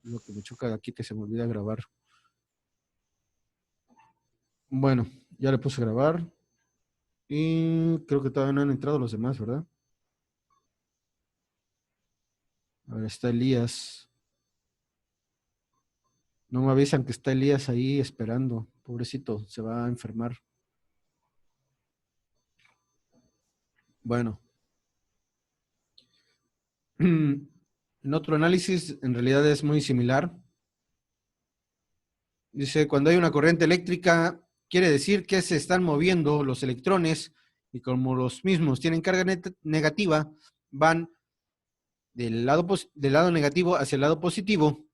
Lo que me choca aquí que se me olvida grabar. Bueno, ya le puse a grabar. Y creo que todavía no han entrado los demás, ¿verdad? A ver, está Elías. No me avisan que está Elías ahí esperando. Pobrecito, se va a enfermar. Bueno. En otro análisis, en realidad es muy similar. Dice, cuando hay una corriente eléctrica, quiere decir que se están moviendo los electrones y como los mismos tienen carga negativa, van del lado negativo hacia el lado positivo.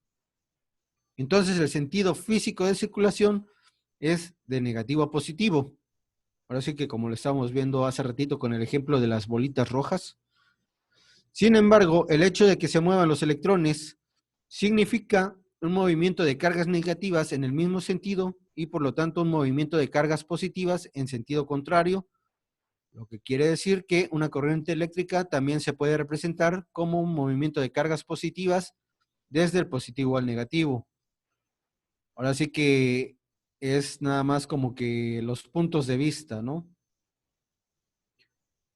Entonces el sentido físico de circulación es de negativo a positivo. Ahora sí que como lo estábamos viendo hace ratito con el ejemplo de las bolitas rojas. Sin embargo, el hecho de que se muevan los electrones significa un movimiento de cargas negativas en el mismo sentido y por lo tanto un movimiento de cargas positivas en sentido contrario, lo que quiere decir que una corriente eléctrica también se puede representar como un movimiento de cargas positivas desde el positivo al negativo. Ahora sí que es nada más como que los puntos de vista, ¿no?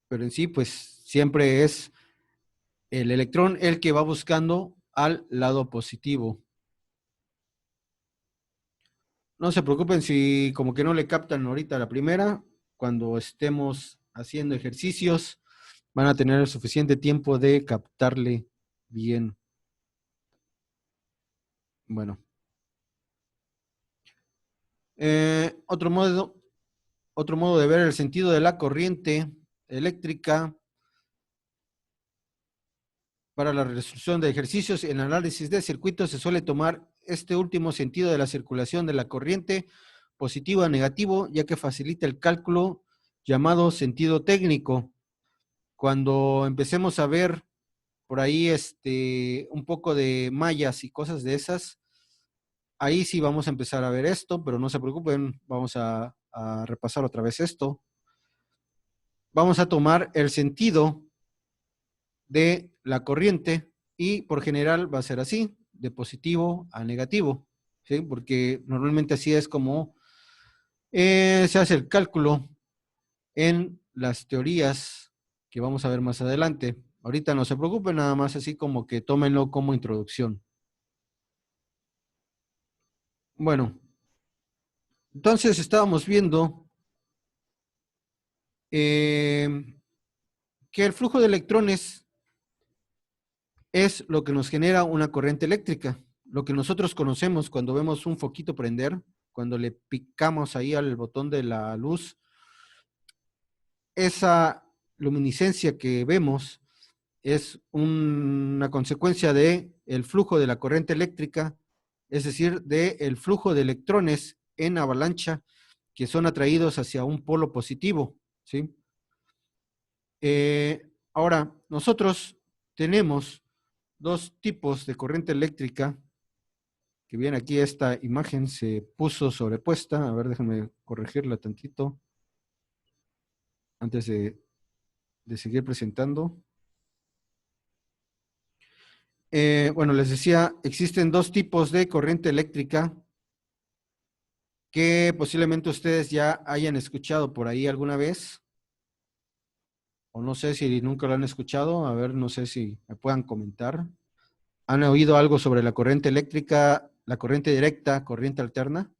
Pero en sí, pues siempre es el electrón el que va buscando al lado positivo. No se preocupen si como que no le captan ahorita la primera, cuando estemos haciendo ejercicios, van a tener suficiente tiempo de captarle bien. Bueno. Otro modo de ver el sentido de la corriente eléctrica para la resolución de ejercicios en análisis de circuitos se suele tomar este último sentido de la circulación de la corriente positivo a negativo, ya que facilita el cálculo llamado sentido técnico. Cuando empecemos a ver por ahí un poco de mallas y cosas de esas, ahí sí vamos a empezar a ver esto, pero no se preocupen, vamos a repasar otra vez esto. Vamos a tomar el sentido de la corriente y por general va a ser así, de positivo a negativo, ¿sí? Porque normalmente así es como se hace el cálculo en las teorías que vamos a ver más adelante. Ahorita no se preocupen, nada más así como que tómenlo como introducción. Bueno, entonces estábamos viendo que el flujo de electrones es lo que nos genera una corriente eléctrica. Lo que nosotros conocemos cuando vemos un foquito prender, cuando le picamos ahí al botón de la luz, esa luminiscencia que vemos es una consecuencia de el flujo de la corriente eléctrica, es decir, del flujo de electrones en avalancha que son atraídos hacia un polo positivo, ¿sí? Ahora, nosotros tenemos dos tipos de corriente eléctrica, que bien aquí esta imagen se puso sobrepuesta, a ver, déjenme corregirla tantito, antes de seguir presentando. Bueno, les decía, existen dos tipos de corriente eléctrica que posiblemente ustedes ya hayan escuchado por ahí alguna vez, o no sé si nunca lo han escuchado, a ver, no sé si me puedan comentar. ¿Han oído algo sobre la corriente eléctrica, la corriente directa, corriente alterna?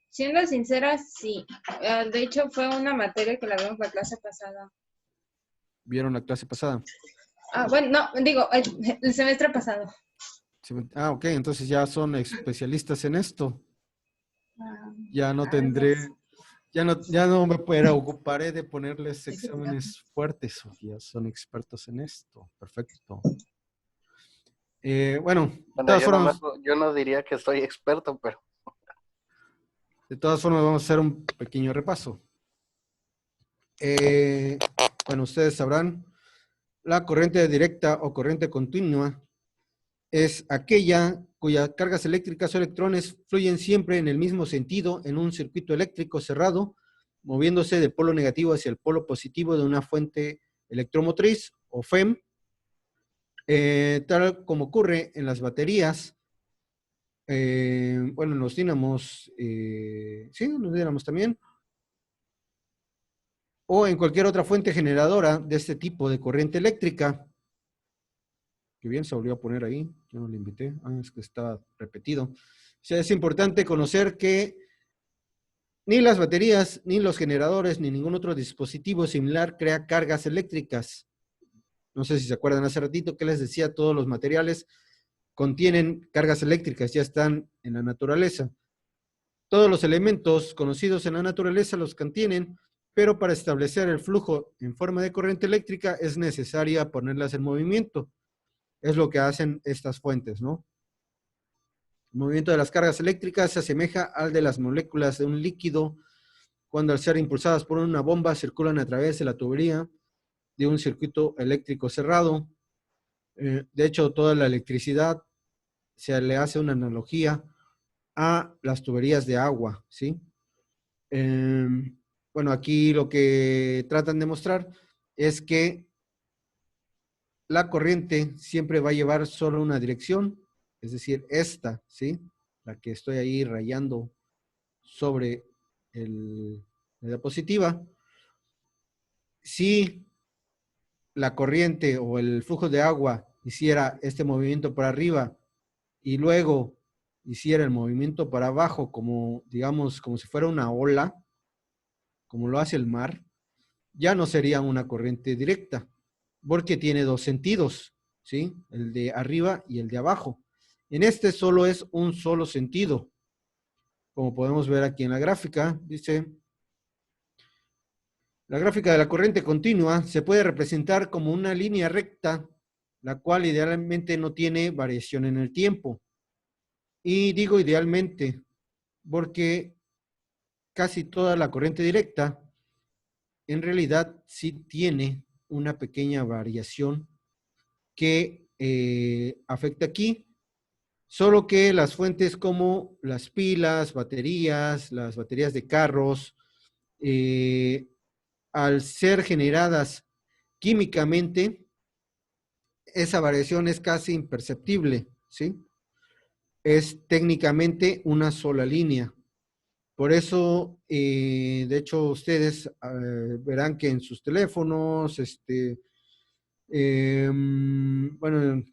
Siendo sincera, sí. De hecho, fue una materia que la vimos la clase pasada. ¿Vieron la clase pasada? Bueno, no, digo, el semestre pasado. Ah, ok, entonces ya son especialistas en esto. Ya no Algo tendré, así. ya no me preocuparé de ponerles exámenes fuertes, porque ya son expertos en esto. Perfecto. Bueno, de todas formas, yo no diría que soy experto, pero... vamos a hacer un pequeño repaso. Bueno, ustedes sabrán, la corriente directa o corriente continua es aquella cuyas cargas eléctricas o electrones fluyen siempre en el mismo sentido en un circuito eléctrico cerrado, moviéndose del polo negativo hacia el polo positivo de una fuente electromotriz o FEM. Tal como ocurre en las baterías, bueno, en los dínamos, sí, en los dínamos también, o en cualquier otra fuente generadora de este tipo de corriente eléctrica. Que bien se volvió a poner ahí, yo no le invité, es que está repetido. O sea, es importante conocer que ni las baterías, ni los generadores, ni ningún otro dispositivo similar crea cargas eléctricas. No sé si se acuerdan hace ratito que les decía, todos los materiales contienen cargas eléctricas, ya están en la naturaleza. Todos los elementos conocidos en la naturaleza los contienen, pero para establecer el flujo en forma de corriente eléctrica es necesaria ponerlas en movimiento. Es lo que hacen estas fuentes, ¿no? El movimiento de las cargas eléctricas se asemeja al de las moléculas de un líquido cuando al ser impulsadas por una bomba circulan a través de la tubería de un circuito eléctrico cerrado. De hecho, toda la electricidad se le hace una analogía a las tuberías de agua, ¿sí? Bueno, aquí lo que tratan de mostrar es que la corriente siempre va a llevar solo una dirección, es decir, esta, ¿sí? La que estoy ahí rayando sobre la diapositiva. Si la corriente o el flujo de agua hiciera este movimiento para arriba y luego hiciera el movimiento para abajo, como, digamos, como si fuera una ola, como lo hace el mar, ya no sería una corriente directa, porque tiene dos sentidos, ¿sí? El de arriba y el de abajo. En este solo es un solo sentido, como podemos ver aquí en la gráfica, dice, la gráfica de la corriente continua se puede representar como una línea recta, la cual idealmente no tiene variación en el tiempo. Y digo idealmente, porque casi toda la corriente directa en realidad sí tiene una pequeña variación que afecta aquí, solo que las fuentes como las pilas, las baterías de carros, al ser generadas químicamente, esa variación es casi imperceptible, ¿sí? Es técnicamente una sola línea. Por eso, de hecho, ustedes verán que en sus teléfonos, bueno,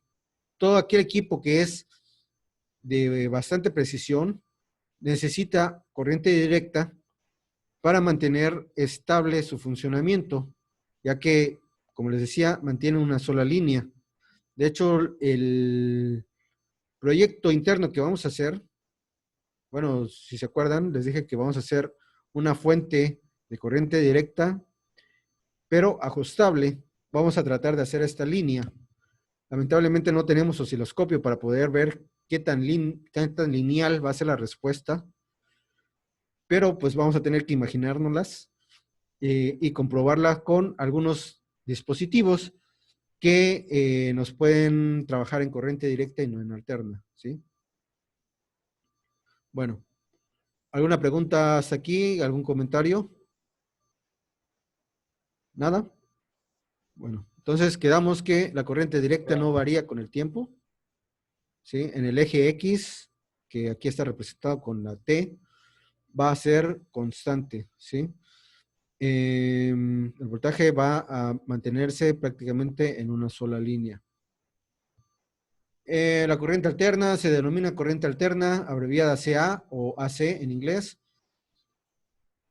todo aquel equipo que es de bastante precisión necesita corriente directa para mantener estable su funcionamiento, ya que, como les decía, mantiene una sola línea. De hecho, el proyecto interno que vamos a hacer, bueno, si se acuerdan, les dije que vamos a hacer una fuente de corriente directa, pero ajustable. Vamos a tratar de hacer esta línea. Lamentablemente no tenemos osciloscopio para poder ver qué tan lineal va a ser la respuesta, pero pues vamos a tener que imaginárnoslas y comprobarla con algunos dispositivos que nos pueden trabajar en corriente directa y no en alterna, ¿sí? Bueno, ¿alguna pregunta hasta aquí? ¿Algún comentario? ¿Nada? Bueno, entonces quedamos que la corriente directa no varía con el tiempo, ¿sí? En el eje X, que aquí está representado con la T, va a ser constante, ¿sí? El voltaje va a mantenerse prácticamente en una sola línea. La corriente alterna se denomina corriente alterna, abreviada CA o AC en inglés.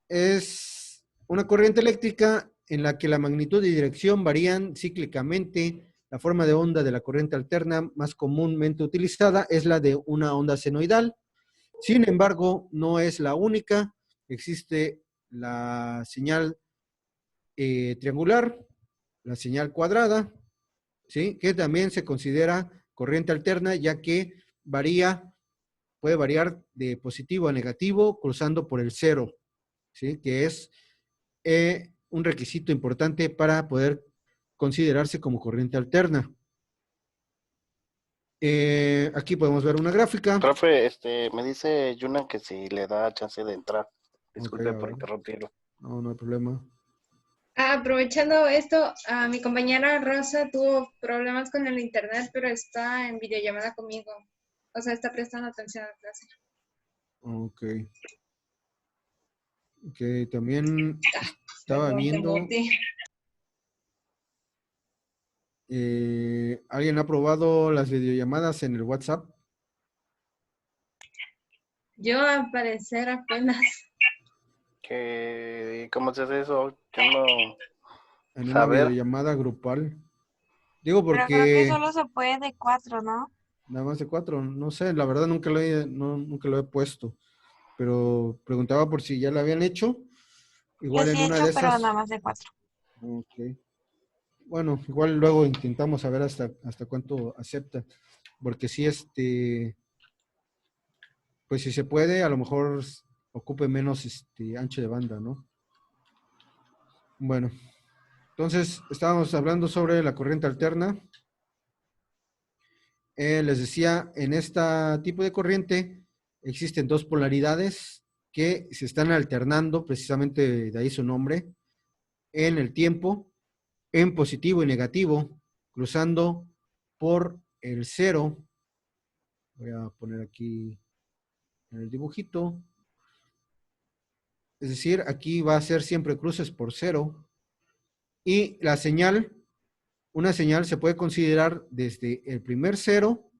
Es una corriente eléctrica en la que la magnitud y dirección varían cíclicamente. La forma de onda de la corriente alterna más comúnmente utilizada es la de una onda senoidal. Sin embargo, no es la única. Existe la señal triangular, la señal cuadrada, ¿sí? Que también se considera corriente alterna, ya que puede variar de positivo a negativo cruzando por el cero, ¿sí? Que es un requisito importante para poder considerarse como corriente alterna. Aquí podemos ver una gráfica. Profe, me dice Yunan que si le da chance de entrar. Ok, Disculpe a por ver. interrumpirlo. No, no hay problema. Aprovechando esto, mi compañera Rosa tuvo problemas con el internet, pero está en videollamada conmigo. O sea, está prestando atención a la clase. Ok. Que también estaba Perdón, te viendo, muteé. ¿alguien ha probado las videollamadas en el WhatsApp? Yo al parecer apenas. ¿Cómo se hace eso? Yo no En una saber. videollamada grupal. Digo Pero creo que porque solo se puede de 4, ¿no? nada más de 4, no sé, la verdad nunca lo he puesto, pero preguntaba por si ya lo habían hecho. Yo Igual sí en he una hecho, de pero nada esas, más de 4. ok. Bueno, igual luego intentamos saber hasta cuánto acepta, porque si pues si se puede, a lo mejor ocupe menos ancho de banda, ¿no? Bueno, entonces estábamos hablando sobre la corriente alterna. Les decía, en este tipo de corriente existen dos polaridades que se están alternando, precisamente de ahí su nombre, en el tiempo, en positivo y negativo, cruzando por el cero. Voy a poner aquí en el dibujito. Es decir, aquí va a ser siempre cruces por cero. Y la señal, una señal se puede considerar desde el primer cero.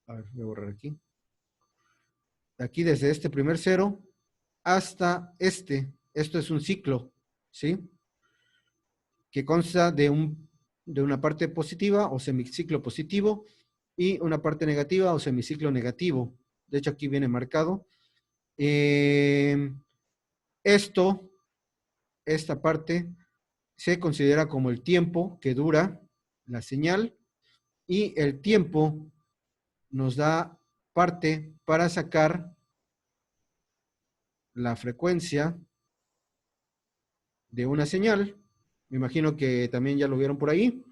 A ver, voy a borrar aquí. Aquí desde este primer cero hasta este. Esto es un ciclo, ¿sí? Que consta de una parte positiva o semiciclo positivo y una parte negativa o semiciclo negativo. De hecho, aquí viene marcado. Esto, esta parte, se considera como el tiempo que dura la señal y el tiempo nos da parte para sacar la frecuencia de una señal. Me imagino que también ya lo vieron por ahí.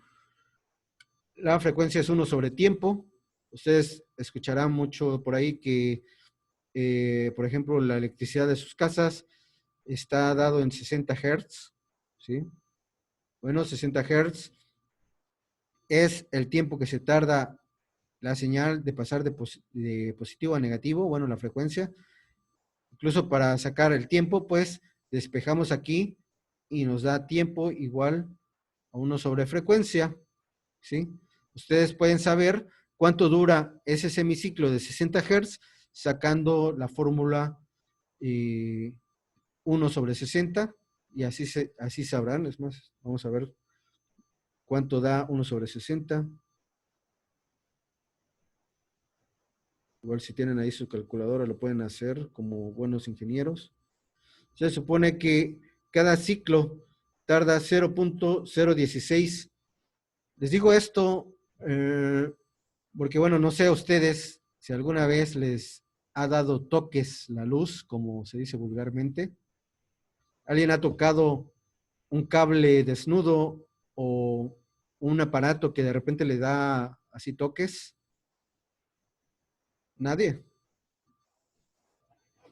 La frecuencia es 1 sobre tiempo. Ustedes escucharán mucho por ahí que, por ejemplo, la electricidad de sus casas está dado en 60 Hz, ¿sí? Bueno, 60 Hz es el tiempo que se tarda la señal de pasar de positivo a negativo, bueno, la frecuencia. Incluso para sacar el tiempo, pues despejamos aquí y nos da tiempo igual a 1 sobre frecuencia, ¿sí? Ustedes pueden saber cuánto dura ese semiciclo de 60 Hz sacando la fórmula 1 sobre 60 y así sabrán. Es más, vamos a ver cuánto da 1 sobre 60. Igual si tienen ahí su calculadora lo pueden hacer como buenos ingenieros. Se supone que cada ciclo tarda 0.016. Les digo esto porque, bueno, no sé a ustedes si alguna vez les ha dado toques la luz, como se dice vulgarmente. ¿Alguien ha tocado un cable desnudo o un aparato que de repente le da así toques? Nadie.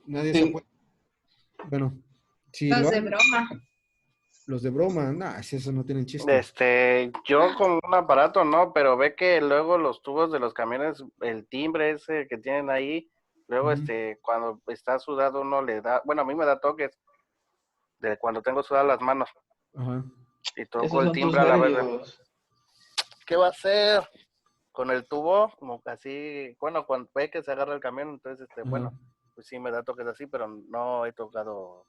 Nadie se ha Sí, puesto. Bueno, si Los lo de han, broma. los de broma, nah, si eso no tienen chiste. Yo con un aparato no, pero ve que luego los tubos de los camiones, el timbre ese que tienen ahí, luego Ujú. cuando está sudado uno le da, bueno, a mí me da toques de cuando tengo sudadas las manos Ajá. y toco esos el son tus timbre a la vez de, nervios. ¿qué va a hacer? Con el tubo, como así, bueno, cuando ve que se agarra el camión, entonces, Ajá. bueno, pues sí me da toques así, pero no he tocado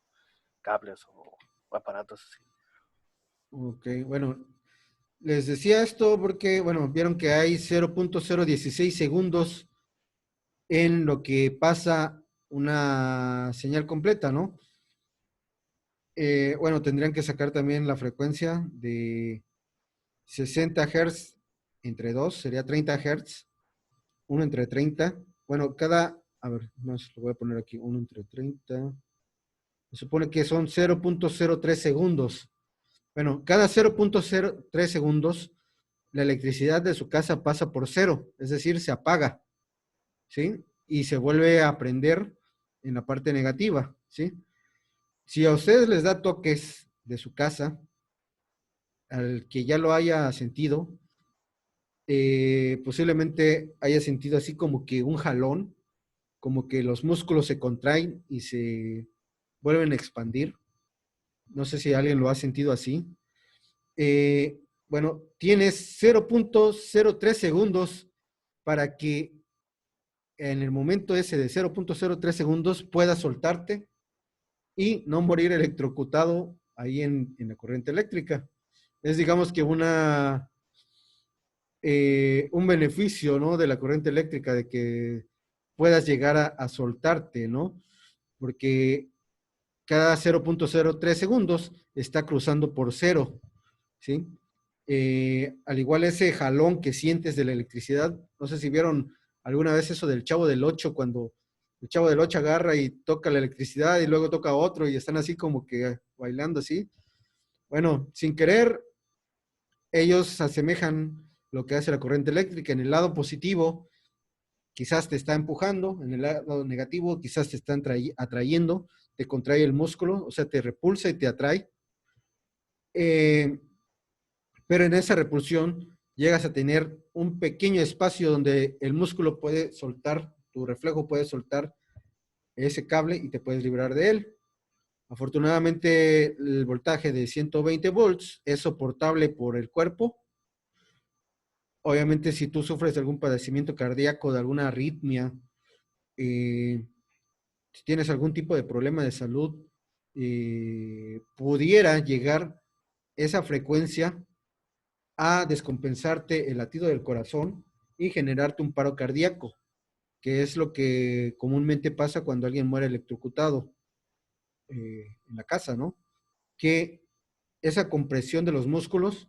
cables o aparatos así. Ok, bueno, les decía esto porque, bueno, vieron que hay 0.016 segundos en lo que pasa una señal completa, ¿no? Bueno, tendrían que sacar también la frecuencia de 60 Hz entre 2, sería 30 Hz, 1 entre 30. Bueno, a ver, más lo voy a poner aquí, 1 entre 30. Se supone que son 0.03 segundos. Bueno, cada 0.03 segundos, la electricidad de su casa pasa por cero, es decir, se apaga, ¿sí? Y se vuelve a prender en la parte negativa, ¿sí? Si a ustedes les da toques de su casa, al que ya lo haya sentido, posiblemente haya sentido así como que un jalón, como que los músculos se contraen y se vuelven a expandir. No sé si alguien lo ha sentido así. Bueno, tienes 0.03 segundos para que en el momento ese de 0.03 segundos puedas soltarte y no morir electrocutado ahí en la corriente eléctrica. Es digamos que un beneficio, ¿no? De la corriente eléctrica, de que puedas llegar a soltarte, ¿no? Porque cada 0.03 segundos está cruzando por cero, ¿sí? Al igual ese jalón que sientes de la electricidad, no sé si vieron alguna vez eso del Chavo del Ocho, cuando el Chavo del Ocho agarra y toca la electricidad y luego toca otro y están así como que bailando así. Bueno, sin querer, ellos asemejan lo que hace la corriente eléctrica. En el lado positivo, quizás te está empujando; en el lado negativo, quizás te está atrayendo, te contrae el músculo, o sea, te repulsa y te atrae. Pero en esa repulsión llegas a tener un pequeño espacio donde el músculo puede soltar, tu reflejo puede soltar ese cable y te puedes librar de él. Afortunadamente, el voltaje de 120 volts es soportable por el cuerpo. Obviamente, si tú sufres de algún padecimiento cardíaco, de alguna arritmia, si tienes algún tipo de problema de salud, pudiera llegar esa frecuencia a descompensarte el latido del corazón y generarte un paro cardíaco, que es lo que comúnmente pasa cuando alguien muere electrocutado en la casa, ¿no? Que esa compresión de los músculos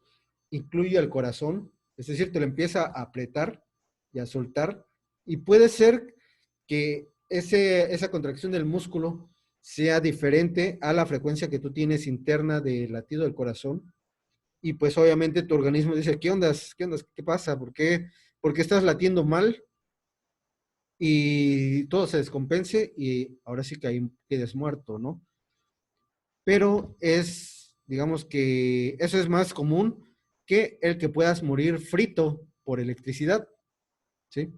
incluye al corazón, es decir, te lo empieza a apretar y a soltar, y puede ser que esa contracción del músculo sea diferente a la frecuencia que tú tienes interna del latido del corazón, y pues obviamente tu organismo dice, ¿qué onda? ¿Qué onda? ¿Qué pasa? ¿Por qué estás latiendo mal? Y todo se descompense y ahora sí que ahí quedes muerto, ¿no? Pero digamos que eso es más común que el que puedas morir frito por electricidad, ¿sí?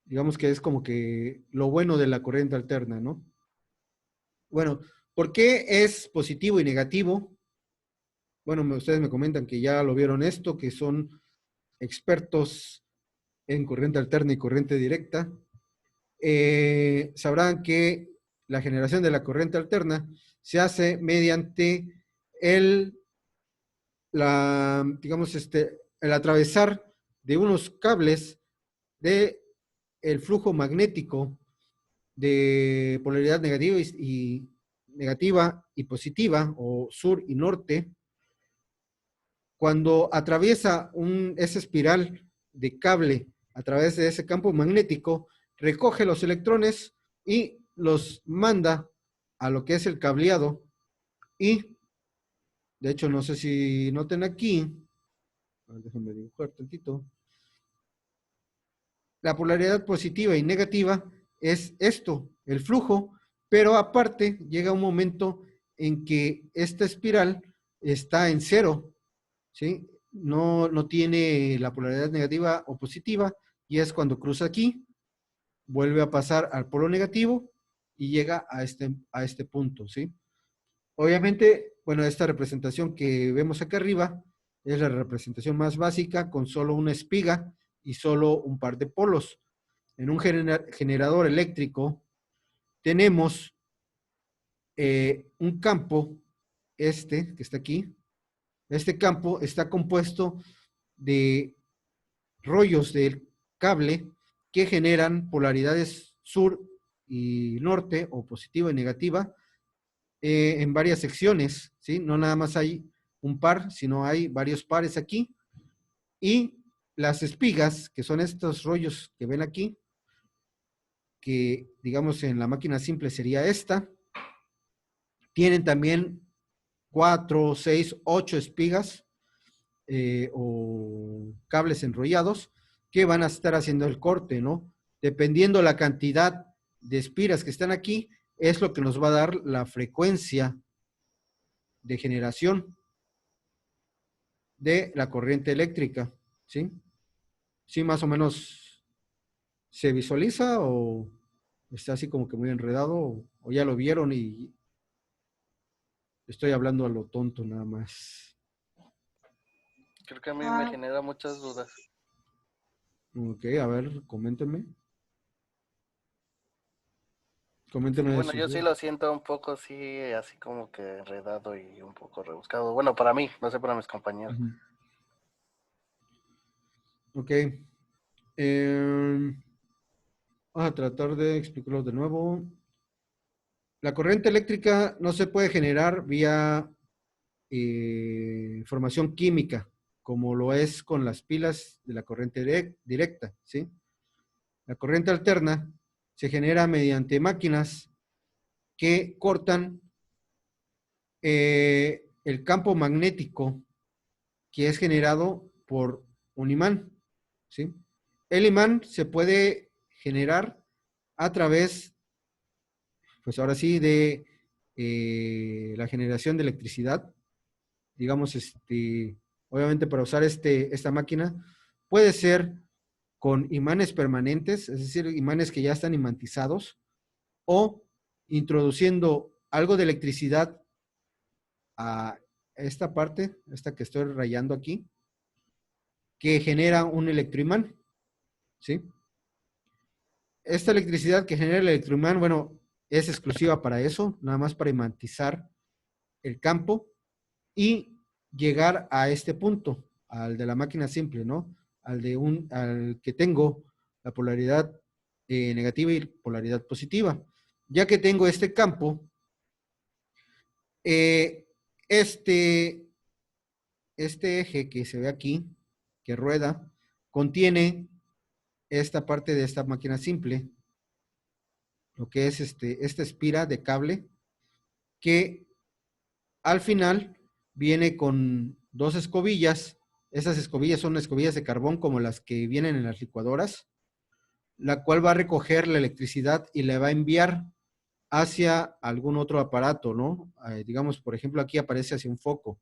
Digamos que es como que lo bueno de la corriente alterna, ¿no? Bueno, ¿por qué es positivo y negativo? Bueno, ustedes me comentan que ya lo vieron esto, que son expertos en corriente alterna y corriente directa. Sabrán que la generación de la corriente alterna se hace mediante digamos, el atravesar de unos cables de el flujo magnético de polaridad negativa y positiva, o sur y norte. Cuando atraviesa esa espiral de cable a través de ese campo magnético, recoge los electrones y los manda a lo que es el cableado. Y, de hecho, no sé si noten aquí, déjenme dibujar tantito, la polaridad positiva y negativa es esto, el flujo, pero aparte llega un momento en que esta espiral está en cero, ¿sí? No tiene la polaridad negativa o positiva, y es cuando cruza aquí, vuelve a pasar al polo negativo y llega a este punto, ¿sí? Obviamente, bueno, esta representación que vemos acá arriba es la representación más básica, con solo una espiga y solo un par de polos. En un generador eléctrico tenemos un campo, que está aquí. Este campo está compuesto de rollos del cable que generan polaridades sur y norte, o positiva y negativa, en varias secciones, ¿sí? No nada más hay un par, sino hay varios pares aquí. Y las espigas, que son estos rollos que ven aquí, que digamos en la máquina simple sería esta, tienen también 4, 6, 8 espigas o cables enrollados que van a estar haciendo el corte, ¿no? Dependiendo la cantidad de espiras que están aquí, es lo que nos va a dar la frecuencia de generación de la corriente eléctrica, ¿sí? ¿Sí más o menos se visualiza o está así como que muy enredado o ya lo vieron y estoy hablando a lo tonto nada más? Creo que a mí me genera muchas dudas. Ok, a ver, coméntenme. Sí, Coméntenme bueno, sus yo sí dudas. lo siento un poco así como que enredado y un poco rebuscado. Bueno, para mí, no sé para mis compañeros. Ujú. Ok. Vamos a tratar de explicarlo de nuevo. La corriente eléctrica no se puede generar vía formación química, como lo es con las pilas de la corriente directa, ¿sí? La corriente alterna se genera mediante máquinas que cortan el campo magnético que es generado por un imán, ¿sí? El imán se puede generar a través, pues ahora sí, de la generación de electricidad. Digamos, obviamente para usar esta máquina, puede ser con imanes permanentes, es decir, imanes que ya están imantizados, o introduciendo algo de electricidad a esta parte, esta que estoy rayando aquí, que genera un electroimán, ¿sí? Esta electricidad que genera el electroimán, bueno, es exclusiva para eso, nada más para imantizar el campo y llegar a este punto, al de la máquina simple, ¿no? Al que tengo la polaridad negativa y polaridad positiva. Ya que tengo este campo, eh, este, este eje que se ve aquí, que rueda, contiene esta parte de esta máquina simple, lo que es esta espira de cable, que al final viene con dos escobillas. Esas escobillas son escobillas de carbón como las que vienen en las licuadoras, la cual va a recoger la electricidad y la va a enviar hacia algún otro aparato, ¿no? Digamos, por ejemplo, aquí aparece hacia un foco.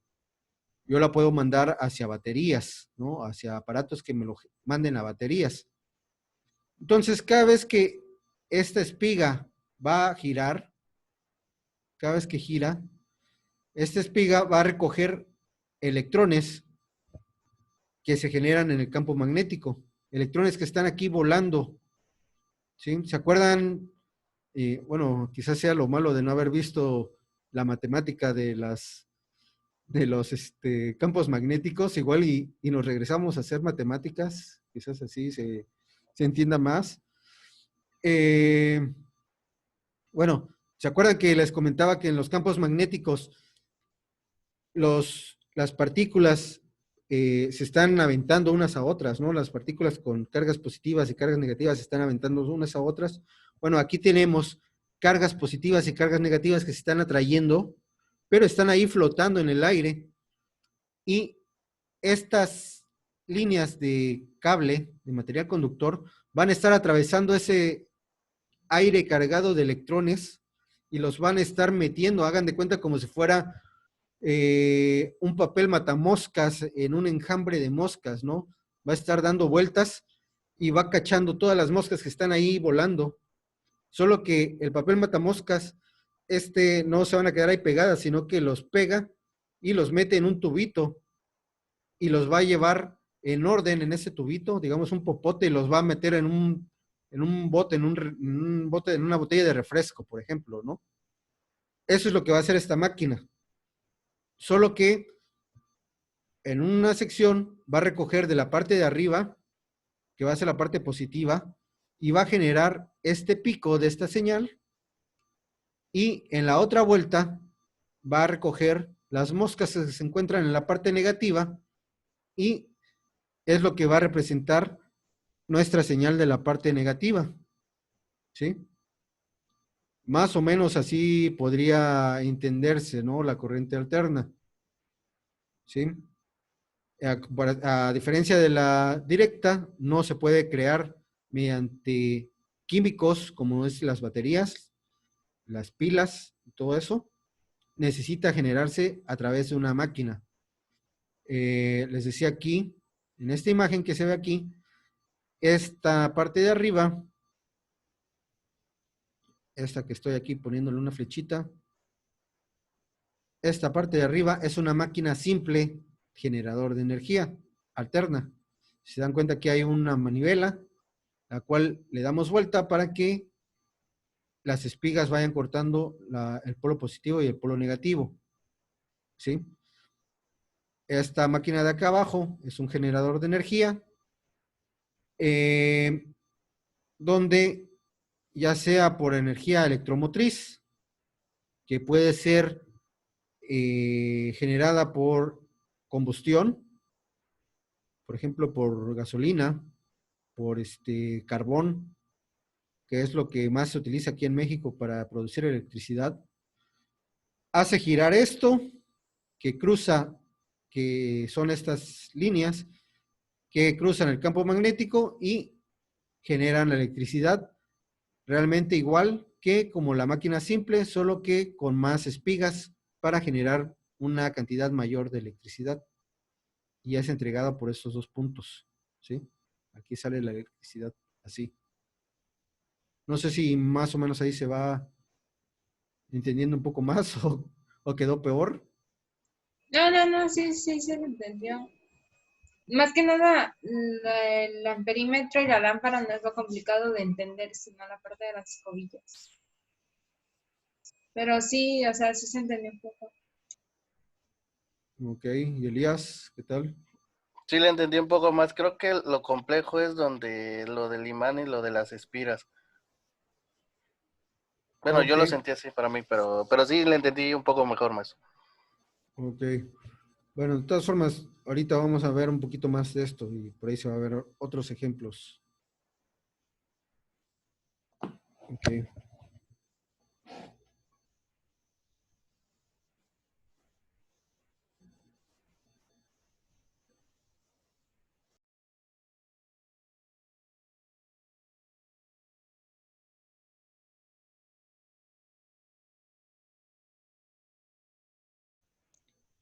Yo la puedo mandar hacia baterías, ¿no? Hacia aparatos que me lo manden a baterías. Entonces, cada vez que esta espiga va a girar, cada vez que gira, esta espiga va a recoger electrones que se generan en el campo magnético, electrones que están aquí volando, ¿sí? ¿Se acuerdan? Bueno, quizás sea lo malo de no haber visto la matemática de los campos magnéticos, igual y nos regresamos a hacer matemáticas, quizás así se entienda más. Bueno, ¿se acuerdan que les comentaba que en los campos magnéticos las partículas se están aventando unas a otras, ¿no? Las partículas con cargas positivas y cargas negativas se están aventando unas a otras. Bueno, aquí tenemos cargas positivas y cargas negativas que se están atrayendo, pero están ahí flotando en el aire. Y estas líneas de cable, de material conductor, van a estar atravesando ese aire cargado de electrones y los van a estar metiendo, hagan de cuenta como si fuera un papel matamoscas en un enjambre de moscas, ¿no? Va a estar dando vueltas y va cachando todas las moscas que están ahí volando. Solo que el papel matamoscas, no se van a quedar ahí pegadas, sino que los pega y los mete en un tubito y los va a llevar en orden en ese tubito, digamos un popote, y los va a meter en un bote, en un bote, en una botella de refresco, por ejemplo, ¿no? Eso es lo que va a hacer esta máquina. Solo que en una sección va a recoger de la parte de arriba, que va a ser la parte positiva, y va a generar este pico de esta señal, y en la otra vuelta va a recoger las moscas que se encuentran en la parte negativa, y es lo que va a representar nuestra señal de la parte negativa, ¿sí? Más o menos así podría entenderse, ¿no? La corriente alterna, ¿sí? A diferencia de la directa, no se puede crear mediante químicos como es las baterías. las pilas, todo eso, necesita generarse a través de una máquina. Les decía aquí, en esta imagen que se ve aquí, esta parte de arriba, esta que estoy aquí poniéndole una flechita, esta parte de arriba es una máquina simple generador de energía alterna. Si se dan cuenta que hay una manivela, la cual le damos vuelta para que las espigas vayan cortando el polo positivo y el polo negativo. ¿Sí? Esta máquina de acá abajo es un generador de energía, donde ya sea por energía electromotriz, que puede ser generada por combustión, por ejemplo, por gasolina, por carbón, que es lo que más se utiliza aquí en México para producir electricidad, hace girar esto, que cruza, que son estas líneas, que cruzan el campo magnético y generan la electricidad realmente igual que como la máquina simple, solo que con más espigas para generar una cantidad mayor de electricidad. Y es entregada por estos dos puntos, ¿sí? Aquí sale la electricidad así. No sé si más o menos ahí se va entendiendo un poco más o quedó peor. No, sí, sí, se lo entendió. Más que nada, el amperímetro y la lámpara no es lo complicado de entender, sino la parte de las escobillas. Pero sí, o sea, sí se entendió un poco. Ok, y Elías, ¿qué tal? Sí, le entendí un poco más. Creo que lo complejo es donde lo del imán y lo de las espiras. Bueno, Ok, yo lo sentí así para mí, pero sí le entendí un poco mejor más. ok. Bueno, de todas formas, ahorita vamos a ver un poquito más de esto y por ahí se va a ver otros ejemplos. Ok,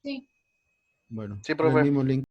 Sí. bueno, Sí, en el profe. mismo link.